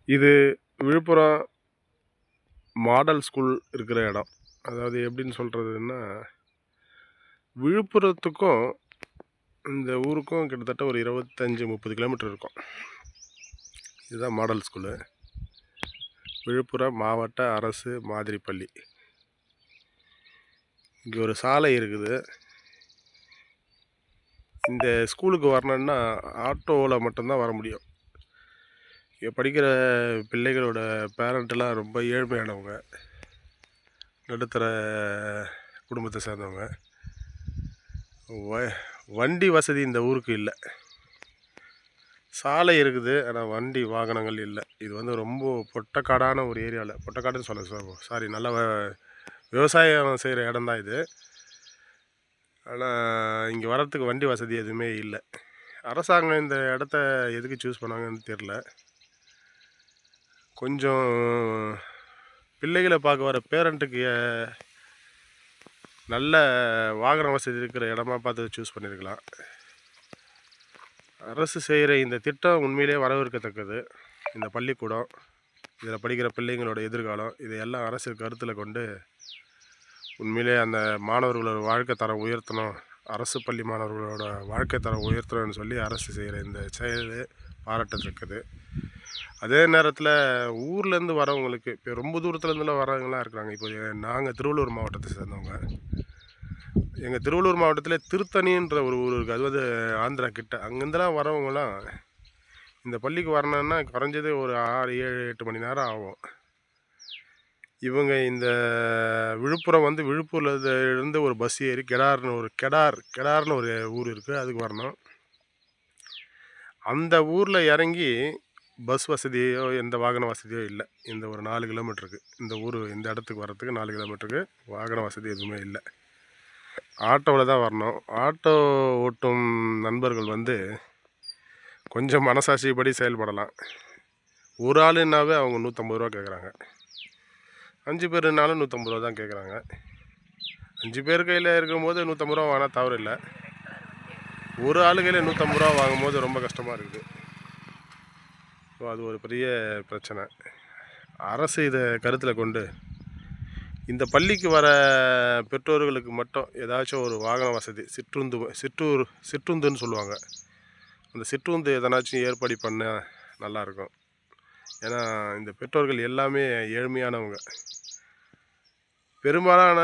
இது Villupuram model school இருக்கிற இடம். அதாவது எப்படின்னு சொல்கிறதுன்னா, விழுப்புரத்துக்கும் இந்த ஊருக்கும் கிட்டத்தட்ட ஒரு 25, 30 கிலோமீட்டர் இருக்கும். இதுதான் மாடல் ஸ்கூலு. விழுப்புரம் மாவட்ட அரசு மாதிரி பள்ளி. இங்கே ஒரு சாலை இருக்குது. இந்த ஸ்கூலுக்கு வரணுன்னா ஆட்டோவில் மட்டும்தான் வர முடியும். இங்கே படிக்கிற பிள்ளைகளோட பேரண்ட்டெல்லாம் ரொம்ப ஏழ்மையானவங்க, நடுத்தர குடும்பத்தை சேர்ந்தவங்க. வண்டி வசதி இந்த ஊருக்கு இல்லை. சாலை இருக்குது, ஆனால் வண்டி வாகனங்கள் இல்லை. இது வந்து ரொம்ப பொட்டக்காடான ஒரு ஏரியாவில், பொட்டக்காடுன்னு சொல்ல சாரி நல்ல விவசாயம் செய்கிற இடம் தான் இது. ஆனால் இங்கே வர்றதுக்கு வண்டி வசதி எதுவுமே இல்லை. அரசாங்கம் இந்த இடத்த எதுக்கு சூஸ் பண்ணாங்கன்னு தெரில. கொஞ்சம் பிள்ளைகளை பார்க்க வர பேரண்ட்டுக்கு நல்ல வாகன வசதி இருக்கிற இடமா பார்த்து சூஸ் பண்ணியிருக்கலாம். அரசு செய்கிற இந்த திட்டம் உண்மையிலே வரவேற்கத்தக்கது. இந்த பள்ளிக்கூடம், இதில் படிக்கிற பிள்ளைங்களோட எதிர்காலம், இதையெல்லாம் அரசு கருத்தில் கொண்டு உண்மையிலே அந்த மாணவர்களோட வாழ்க்கை தரம் உயர்த்தணும், அரசு பள்ளி மாணவர்களோட வாழ்க்கை தரம் உயர்த்தணும்னு சொல்லி அரசு செய்கிற இந்த செயல் பாராட்டத்தக்கது. அதே நேரத்தில் ஊர்லேருந்து வரவங்களுக்கு, இப்போ ரொம்ப தூரத்துலேருந்துலாம் வரவங்களாம் இருக்கிறாங்க. இப்போ நாங்கள் திருவள்ளூர் மாவட்டத்தை சேர்ந்தவங்க. எங்கள் திருவள்ளூர் மாவட்டத்தில் திருத்தணின்ற ஒரு ஊர் இருக்குது. அது வந்து ஆந்திரா கிட்ட. அங்கேருந்துலாம் வரவங்களாம் இந்த பள்ளிக்கு வரணுன்னா குறைஞ்சது ஒரு 6, 7, 8 மணி நேரம் ஆகும். இவங்க இந்த விழுப்புரம் வந்து விழுப்புரில் இருந்து ஒரு பஸ் ஏறி கெடார்னு ஒரு ஊர் இருக்குது, அதுக்கு வரணும். அந்த ஊரில் இறங்கி பஸ் வசதியோ எந்த வாகன வசதியோ இல்லை. இந்த ஒரு 4 கிலோமீட்டருக்கு, இந்த இடத்துக்கு வர்றதுக்கு 4 கிலோமீட்டருக்கு வாகன வசதி எதுவுமே இல்லை. ஆட்டோவில் தான் வரணும். ஆட்டோ ஓட்டும் நண்பர்கள் வந்து கொஞ்சம் மனசாட்சிப்படி செயல்படலாம். ஒரு ஆளுன்னாவே அவங்க 150 ரூபா கேட்குறாங்க. 5 பேருனாலும் 150 ரூபா தான் கேட்குறாங்க. 5 பேர் கையில் இருக்கும்போது 150 ரூபா வாங்கினா தவறு இல்லை. ஒரு ஆளு கையில் 150 ரூபா வாங்கும்போது ரொம்ப கஷ்டமாக இருக்குது. ஸோ அது ஒரு பெரிய பிரச்சனை. அரசு இதை கருத்தில் கொண்டு இந்த பள்ளிக்கு வர பெற்றோர்களுக்கு மட்டும் ஏதாச்சும் ஒரு வாகன வசதி, சிற்றுந்துன்னு சொல்லுவாங்க, அந்த சிற்றுந்து எதனாச்சும் ஏற்பாடு பண்ண நல்லாயிருக்கும். ஏன்னா இந்த பெற்றோர்கள் எல்லாமே ஏழ்மையானவங்க. பெரும்பாலான